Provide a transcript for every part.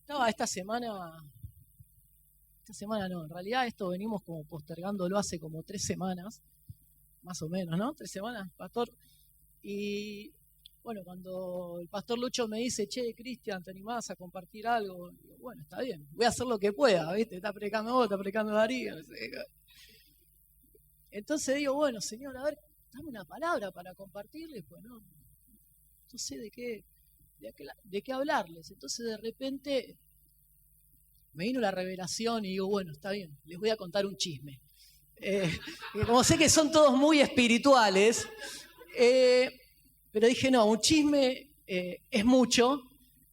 Estaba esta semana no, en realidad esto venimos como postergándolo hace como 3 semanas, más o menos, ¿no? 3 semanas, pastor. Y bueno, cuando el pastor Lucho me dice, che, Cristian, ¿te animás a compartir algo? Digo, bueno, está bien, voy a hacer lo que pueda, ¿viste? Está predicando vos, está predicando Darío, no sé qué. Entonces digo, bueno, Señor, a ver, dame una palabra para compartirles, pues no sé de qué hablarles. Entonces de repente me vino la revelación y digo, bueno, está bien, les voy a contar un chisme. Como sé que son todos muy espirituales, pero dije, no, un chisme es mucho.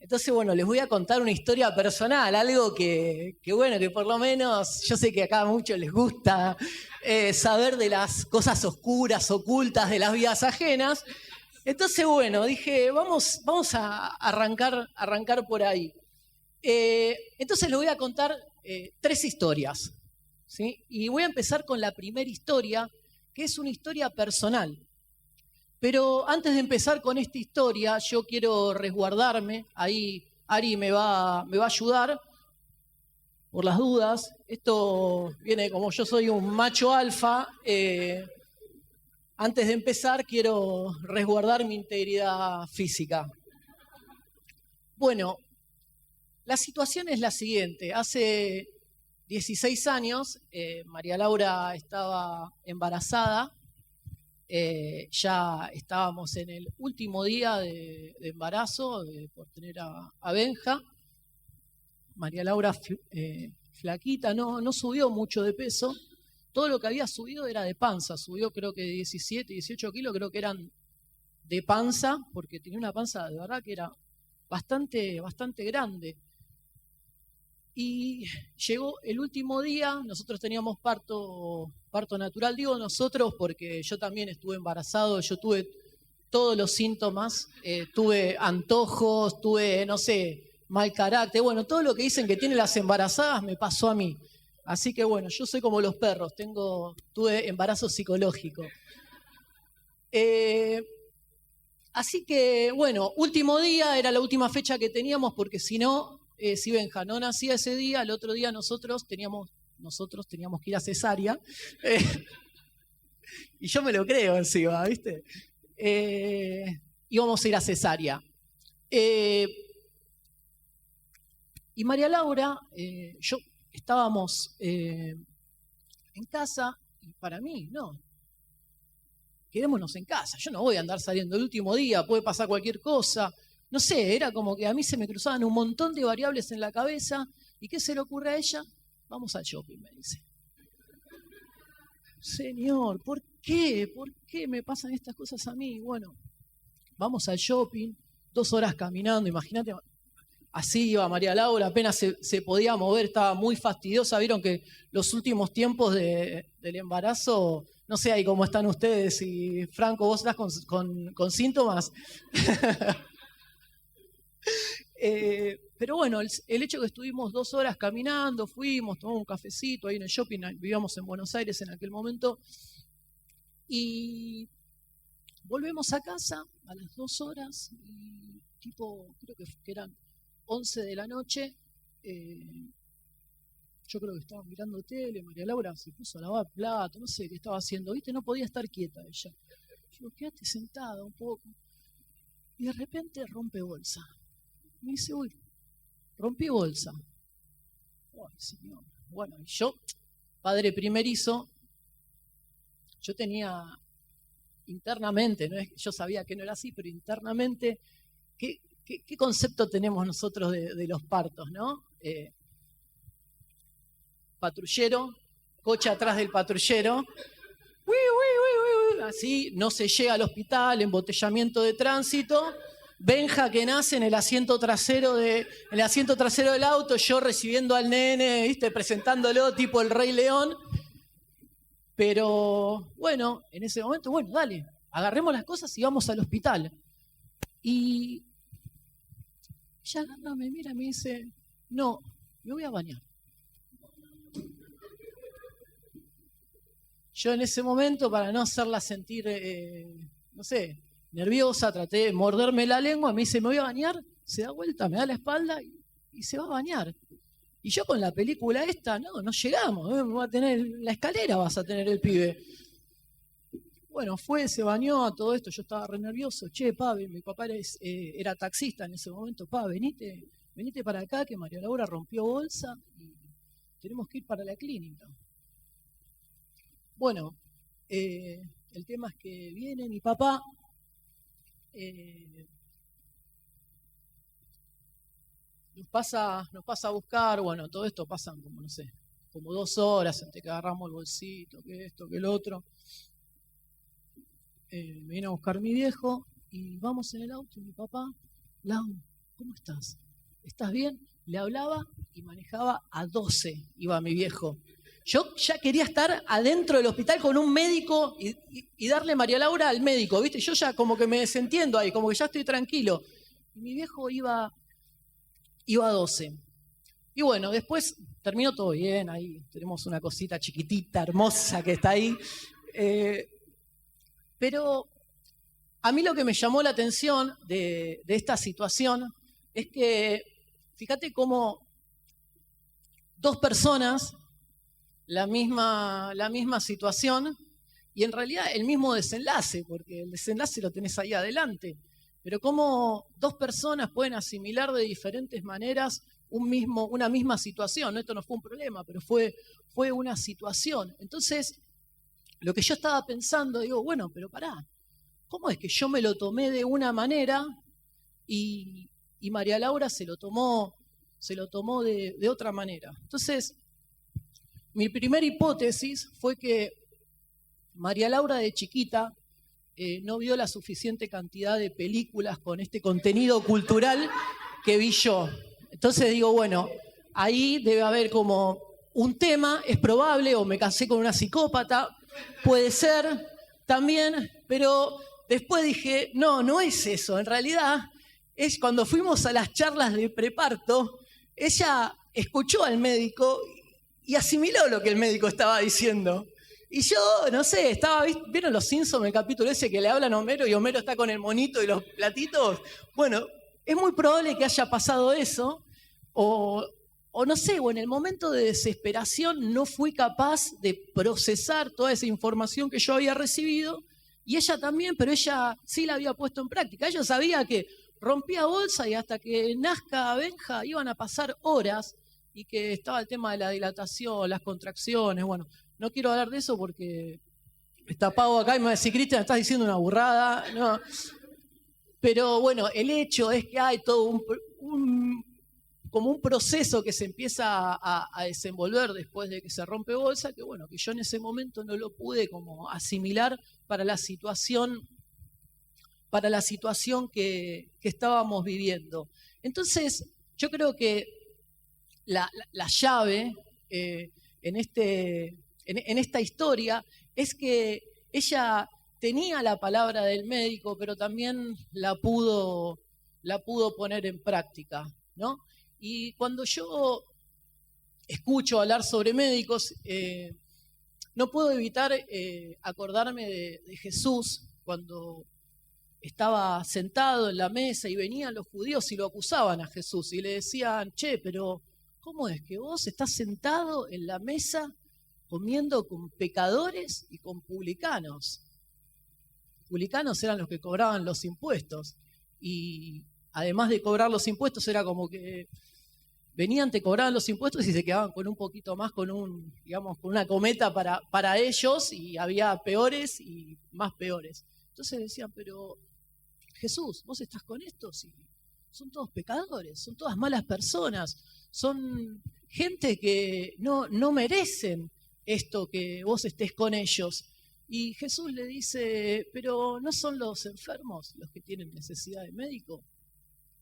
Entonces, bueno, les voy a contar una historia personal, algo que bueno, que por lo menos yo sé que acá a muchos les gusta saber de las cosas oscuras, ocultas de las vidas ajenas. Entonces, bueno, dije, vamos a arrancar por ahí. Entonces les voy a contar 3 historias, ¿sí? Y voy a empezar con la primera historia, que es una historia personal. Pero antes de empezar con esta historia, yo quiero resguardarme. Ahí Ari me va a ayudar por las dudas. Esto viene como yo soy un macho alfa. Antes de empezar, quiero resguardar mi integridad física. Bueno, la situación es la siguiente. Hace 16 años, María Laura estaba embarazada. Ya estábamos en el último día de embarazo por tener a Benja. María Laura flaquita, no subió mucho de peso. Todo lo que había subido era de panza. Subió creo que 17, 18 kilos, creo que eran de panza, porque tenía una panza de verdad que era bastante grande. Y llegó el último día, nosotros teníamos parto natural, digo nosotros porque yo también estuve embarazado, yo tuve todos los síntomas, tuve antojos, tuve, no sé, mal carácter, bueno, todo lo que dicen que tienen las embarazadas me pasó a mí. Así que bueno, yo soy como los perros, tuve embarazo psicológico. Así que bueno, último día, era la última fecha que teníamos porque si no... si Benja no nacía ese día, el otro día nosotros teníamos que ir a cesárea. Y yo me lo creo encima, ¿viste? Íbamos a ir a cesárea. Y María Laura, yo estábamos en casa, y para mí, no, quedémonos en casa. Yo no voy a andar saliendo el último día, puede pasar cualquier cosa. No sé, era como que a mí se me cruzaban un montón de variables en la cabeza. ¿Y qué se le ocurre a ella? Vamos al shopping, me dice. Señor, ¿por qué? ¿Por qué me pasan estas cosas a mí? Bueno, vamos al shopping, 2 horas caminando, imagínate. Así iba María Laura, apenas se podía mover, estaba muy fastidiosa. Vieron que los últimos tiempos del embarazo, no sé ahí cómo están ustedes. Y Franco, ¿vos estás con síntomas? Pero bueno, el hecho que estuvimos 2 horas caminando, fuimos, tomamos un cafecito ahí en el shopping, vivíamos en Buenos Aires en aquel momento, y volvemos a casa a las 2 horas, y creo que eran 11 de la noche, yo creo que estaba mirando tele, María Laura se puso a lavar plato, no sé qué estaba haciendo, ¿viste? No podía estar quieta ella. Yo digo, quédate sentada un poco, y de repente rompe bolsa. Me dice, uy, rompí bolsa. Ay, señor. Bueno, y yo, padre primerizo, yo tenía internamente, no es, yo sabía que no era así, pero internamente, ¿qué concepto tenemos nosotros de los partos, no? Patrullero, coche atrás del patrullero, así, no se llega al hospital, embotellamiento de tránsito. Benja que nace en el asiento trasero del auto, yo recibiendo al nene, ¿viste? Presentándolo tipo el Rey León. Pero bueno, en ese momento, bueno, dale, agarremos las cosas y vamos al hospital. Y ella agarra, me mira y me dice, no, me voy a bañar. Yo en ese momento, para no hacerla sentir, no sé, nerviosa, traté de morderme la lengua, me dice, me voy a bañar se da vuelta, me da la espalda y se va a bañar. Y yo con la película esta, no llegamos, va a tener la escalera, vas a tener el pibe. Bueno, se bañó a todo esto, yo estaba re nervioso. Che, pa, mi papá era taxista en ese momento. Pa, venite para acá, que María Laura rompió bolsa y tenemos que ir para la clínica. Bueno, el tema es que viene mi papá, nos pasa a buscar, bueno, todo esto pasan como, no sé, como 2 horas entre que agarramos el bolsito, que esto, que el otro. Me viene a buscar mi viejo y vamos en el auto y mi papá, Lau, ¿cómo estás? ¿Estás bien? Le hablaba y manejaba a 12, iba mi viejo. Yo ya quería estar adentro del hospital con un médico y darle María Laura al médico, ¿viste? Yo ya como que me desentiendo ahí, como que ya estoy tranquilo. Y mi viejo iba a 12. Y bueno, después terminó todo bien, ahí tenemos una cosita chiquitita, hermosa que está ahí. Pero a mí lo que me llamó la atención de esta situación es que, fíjate cómo 2 personas, la misma situación y en realidad el mismo desenlace, porque el desenlace lo tenés ahí adelante. Pero cómo 2 personas pueden asimilar de diferentes maneras una misma situación. Esto no fue un problema, pero fue una situación. Entonces, lo que yo estaba pensando, digo, bueno, pero pará, ¿cómo es que yo me lo tomé de una manera y María Laura se lo tomó de otra manera? Entonces, mi primera hipótesis fue que María Laura de chiquita no vio la suficiente cantidad de películas con este contenido cultural que vi yo. Entonces digo, bueno, ahí debe haber como un tema, es probable, o me casé con una psicópata, puede ser también, pero después dije, no es eso, en realidad es cuando fuimos a las charlas de preparto, ella escuchó al médico y asimiló lo que el médico estaba diciendo. Y yo, no sé, ¿vieron los Simpsons, el capítulo ese que le hablan a Homero y Homero está con el monito y los platitos? Bueno, es muy probable que haya pasado eso, o no sé, o en el momento de desesperación no fui capaz de procesar toda esa información que yo había recibido, y ella también, pero ella sí la había puesto en práctica. Ella sabía que rompía bolsa y hasta que nazca Benja iban a pasar horas, y que estaba el tema de la dilatación, las contracciones. Bueno, no quiero hablar de eso porque está Pau acá y me va a decir, Cristian, estás diciendo una burrada. No. Pero bueno, el hecho es que hay todo como un proceso que se empieza a desenvolver después de que se rompe bolsa, que bueno, que yo en ese momento no lo pude como asimilar para la situación que estábamos viviendo. Entonces, yo creo que la llave en esta historia es que ella tenía la palabra del médico, pero también la pudo poner en práctica, ¿no? Y cuando yo escucho hablar sobre médicos, no puedo evitar acordarme de Jesús cuando estaba sentado en la mesa y venían los judíos y lo acusaban a Jesús y le decían, che, pero ¿cómo es que vos estás sentado en la mesa comiendo con pecadores y con publicanos? Publicanos eran los que cobraban los impuestos, y además de cobrar los impuestos era como que venían, te cobraban los impuestos y se quedaban con un poquito más, con una cometa para ellos, y había peores y más peores. Entonces decían, pero Jesús, vos estás con estos y son todos pecadores, son todas malas personas, son gente que no merecen esto que vos estés con ellos. Y Jesús le dice, pero ¿no son los enfermos los que tienen necesidad de médico?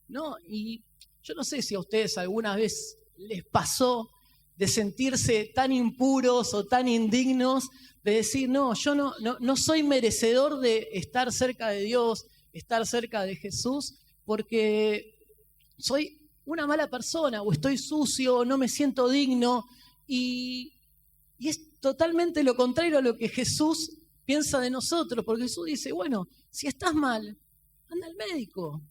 ¿No? Y yo no sé si a ustedes alguna vez les pasó de sentirse tan impuros o tan indignos, de decir, no, yo no soy merecedor de estar cerca de Dios, estar cerca de Jesús, porque soy una mala persona, o estoy sucio, o no me siento digno, y es totalmente lo contrario a lo que Jesús piensa de nosotros, porque Jesús dice, bueno, si estás mal, anda al médico.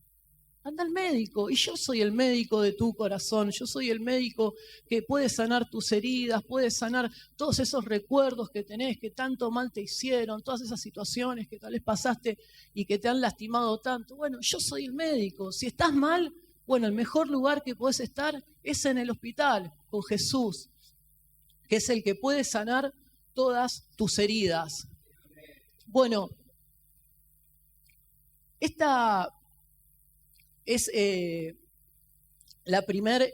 anda al médico. Y yo soy el médico de tu corazón, yo soy el médico que puede sanar tus heridas, puede sanar todos esos recuerdos que tenés, que tanto mal te hicieron, todas esas situaciones que tal vez pasaste y que te han lastimado tanto. Bueno, yo soy el médico. Si estás mal, bueno, el mejor lugar que podés estar es en el hospital, con Jesús, que es el que puede sanar todas tus heridas. Bueno, esta es la primera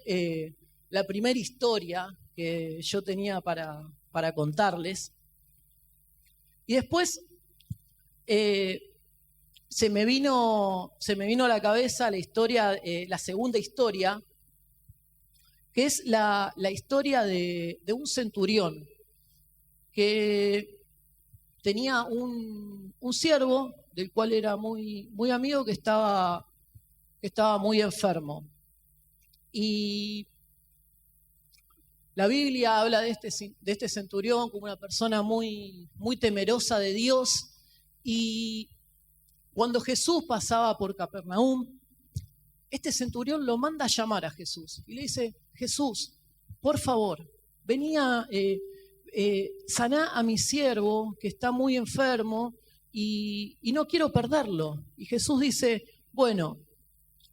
historia que yo tenía para contarles. Y después se me vino a la cabeza la historia, la segunda historia, que es la historia de un centurión que tenía un siervo del cual era muy, muy amigo, que estaba muy enfermo. Y la Biblia habla de este centurión como una persona muy, muy temerosa de Dios. Y cuando Jesús pasaba por Capernaum, este centurión lo manda a llamar a Jesús y le dice: Jesús, por favor, venía, saná a mi siervo que está muy enfermo y no quiero perderlo. Y Jesús dice: bueno,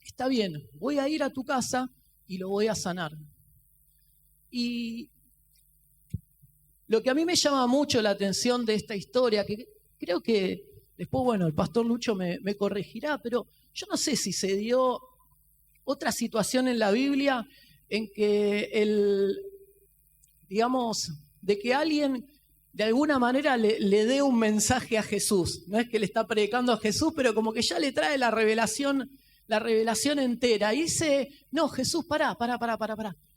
está bien, voy a ir a tu casa y lo voy a sanar. Y lo que a mí me llama mucho la atención de esta historia, que creo que después, bueno, el pastor Lucho me corregirá, pero yo no sé si se dio otra situación en la Biblia en que digamos, de que alguien de alguna manera le dé un mensaje a Jesús. No es que le está predicando a Jesús, pero como que ya le trae la revelación entera. Y dice: no, Jesús, pará.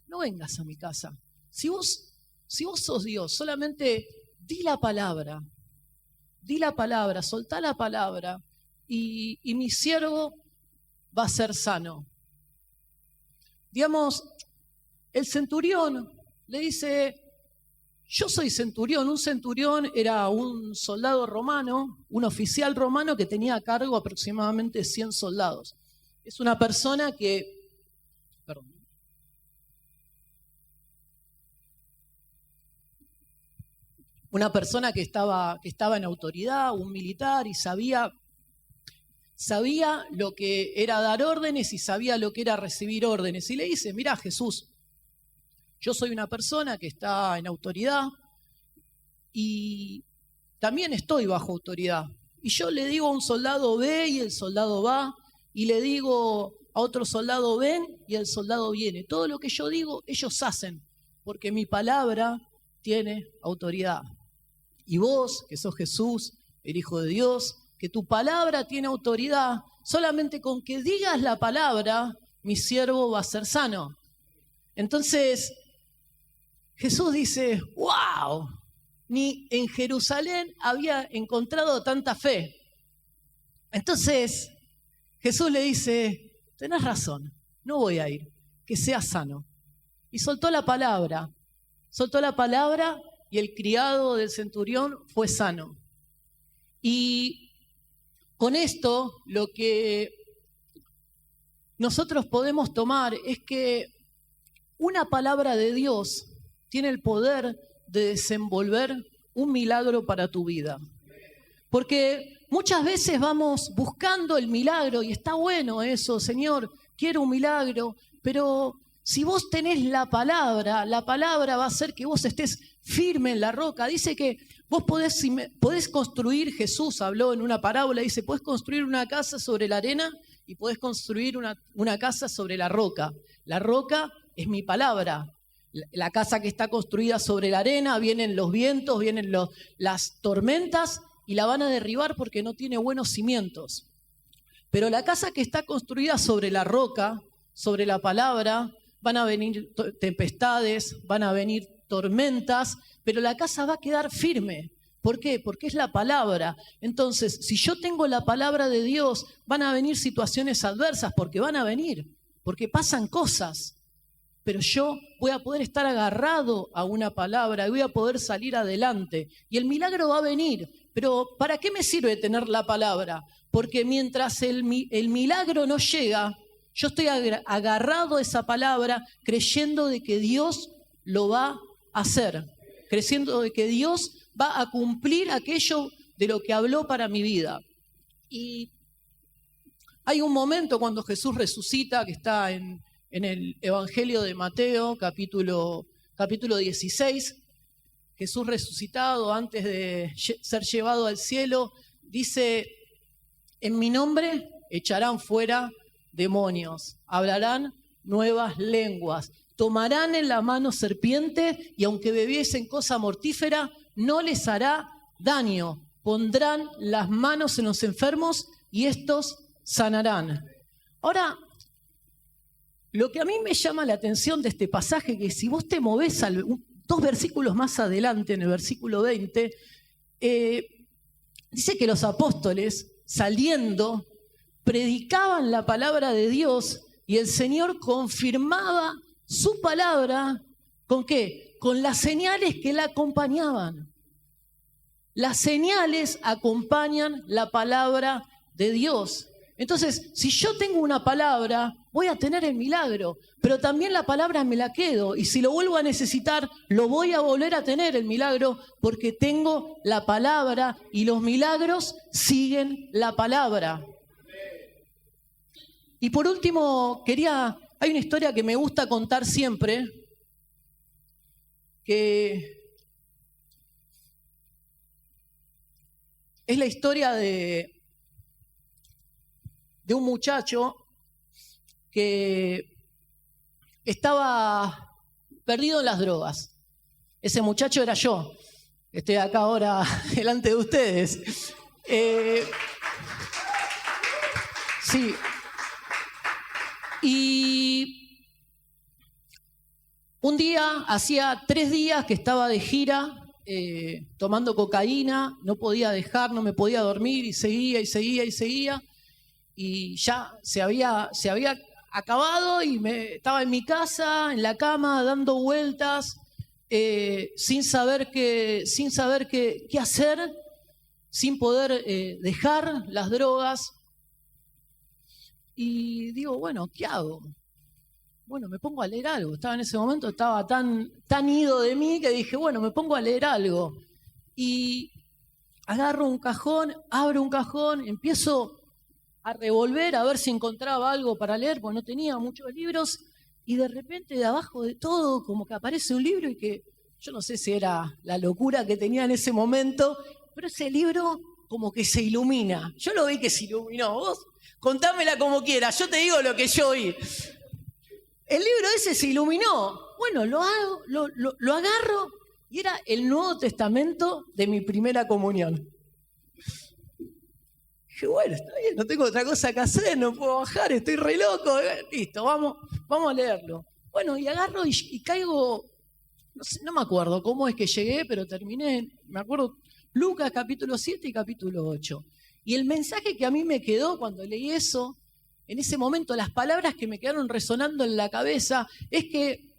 No vengas a mi casa. Si vos sos Dios, solamente di la palabra, soltá la palabra y mi siervo va a ser sano. Digamos, el centurión le dice: yo soy centurión. Un centurión era un soldado romano, un oficial romano que tenía a cargo aproximadamente 100 soldados. Es una persona que, estaba en autoridad, un militar, y sabía lo que era dar órdenes y sabía lo que era recibir órdenes. Y le dice: mirá, Jesús, yo soy una persona que está en autoridad y también estoy bajo autoridad. Y yo le digo a un soldado: ve, y el soldado va. Y le digo a otro soldado: ven, y el soldado viene. Todo lo que yo digo, ellos hacen, porque mi palabra tiene autoridad. Y vos, que sos Jesús, el Hijo de Dios, que tu palabra tiene autoridad, solamente con que digas la palabra, mi siervo va a ser sano. Entonces, Jesús dice: ¡wow! Ni en Jerusalén había encontrado tanta fe. Entonces, Jesús le dice: tenés razón, no voy a ir, que seas sano. Y soltó la palabra y el criado del centurión fue sano. Y con esto lo que nosotros podemos tomar es que una palabra de Dios tiene el poder de desenvolver un milagro para tu vida. Porque muchas veces vamos buscando el milagro y está bueno eso: Señor, quiero un milagro, pero si vos tenés la palabra va a hacer que vos estés firme en la roca. Dice que vos podés construir, Jesús habló en una parábola, dice: podés construir una casa sobre la arena y podés construir una casa sobre la roca. La roca es mi palabra. La casa que está construida sobre la arena, vienen los vientos, vienen las tormentas y la van a derribar porque no tiene buenos cimientos. Pero la casa que está construida sobre la roca, sobre la palabra, van a venir tempestades, van a venir tormentas, pero la casa va a quedar firme. ¿Por qué? Porque es la palabra. Entonces, si yo tengo la palabra de Dios, van a venir situaciones adversas, porque van a venir, porque pasan cosas. Pero yo voy a poder estar agarrado a una palabra y voy a poder salir adelante. Y el milagro va a venir. Pero ¿para qué me sirve tener la palabra? Porque mientras el milagro no llega, Yo estoy agarrado a esa palabra creyendo de que Dios lo va a hacer, creyendo de que Dios va a cumplir aquello de lo que habló para mi vida. Y hay un momento cuando Jesús resucita, que está en el Evangelio de Mateo, capítulo 16, Jesús resucitado antes de ser llevado al cielo, dice: en mi nombre echarán fuera demonios, hablarán nuevas lenguas, tomarán en la mano serpiente y aunque bebiesen cosa mortífera, no les hará daño. Pondrán las manos en los enfermos y estos sanarán. Ahora, lo que a mí me llama la atención de este pasaje, que si vos te movés 2 versículos más adelante, en el versículo 20, dice que los apóstoles, saliendo, predicaban la palabra de Dios y el Señor confirmaba su palabra, ¿con qué? Con las señales que la acompañaban. Las señales acompañan la palabra de Dios. Entonces, si yo tengo una palabra, voy a tener el milagro, pero también la palabra me la quedo y si lo vuelvo a necesitar, lo voy a volver a tener el milagro porque tengo la palabra y los milagros siguen la palabra. Y por último, hay una historia que me gusta contar siempre, que es la historia de un muchacho que estaba perdido en las drogas. Ese muchacho era yo. Estoy acá ahora delante de ustedes. Sí. Y un día, hacía 3 días que estaba de gira, tomando cocaína, no podía dejar, no me podía dormir y seguía y seguía y seguía. Y ya se había acabado y estaba en mi casa, en la cama, dando vueltas, sin saber qué hacer, sin poder dejar las drogas. Y digo, bueno, ¿qué hago? Bueno, me pongo a leer algo. En ese momento estaba tan ido de mí que dije, bueno, me pongo a leer algo. Y agarro un cajón, abro un cajón, empiezo a revolver a ver si encontraba algo para leer, porque no tenía muchos libros, y de repente de abajo de todo como que aparece un libro y que yo no sé si era la locura que tenía en ese momento, pero ese libro como que se ilumina. Yo lo vi que se iluminó. Vos contámela como quieras, yo te digo lo que yo vi. El libro ese se iluminó. Bueno, lo agarro y era el Nuevo Testamento de mi primera comunión. Dije, bueno, está bien, no tengo otra cosa que hacer, no puedo bajar, estoy re loco. Listo, vamos a leerlo. Bueno, y agarro y caigo, no me acuerdo cómo es que llegué, pero terminé, me acuerdo, Lucas capítulo 7 y capítulo 8. Y el mensaje que a mí me quedó cuando leí eso, en ese momento, las palabras que me quedaron resonando en la cabeza, es que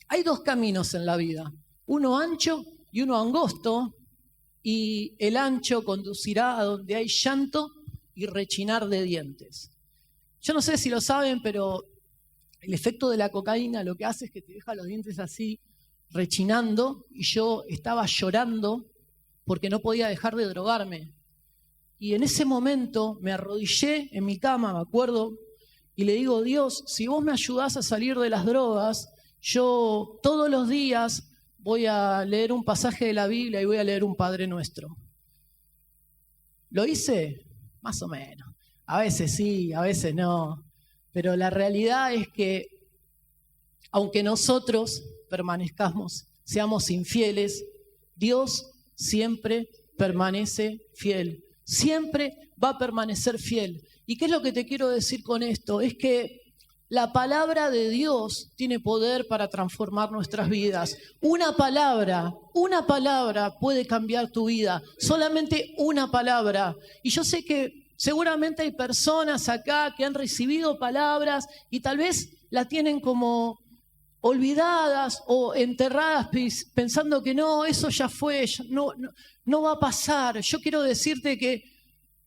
hay 2 caminos en la vida, uno ancho y uno angosto, y el ancho conducirá a donde hay llanto y rechinar de dientes. Yo no sé si lo saben, pero el efecto de la cocaína lo que hace es que te deja los dientes así rechinando, y yo estaba llorando porque no podía dejar de drogarme. Y en ese momento me arrodillé en mi cama, me acuerdo, y le digo, Dios, si vos me ayudás a salir de las drogas, yo todos los días voy a leer un pasaje de la Biblia y voy a leer un Padre Nuestro. ¿Lo hice? Más o menos. A veces sí, a veces no. Pero la realidad es que, aunque nosotros permanezcamos, seamos infieles, Dios siempre permanece fiel. Siempre va a permanecer fiel. ¿Y qué es lo que te quiero decir con esto? Es que la palabra de Dios tiene poder para transformar nuestras vidas. Una palabra puede cambiar tu vida. Solamente una palabra. Y yo sé que seguramente hay personas acá que han recibido palabras y tal vez la tienen como olvidadas o enterradas pensando que no, eso ya fue, no va a pasar. Yo quiero decirte que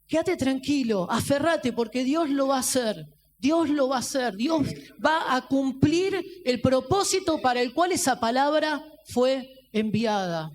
quédate tranquilo, aferrate porque Dios lo va a hacer. Dios lo va a hacer. Dios va a cumplir el propósito para el cual esa palabra fue enviada.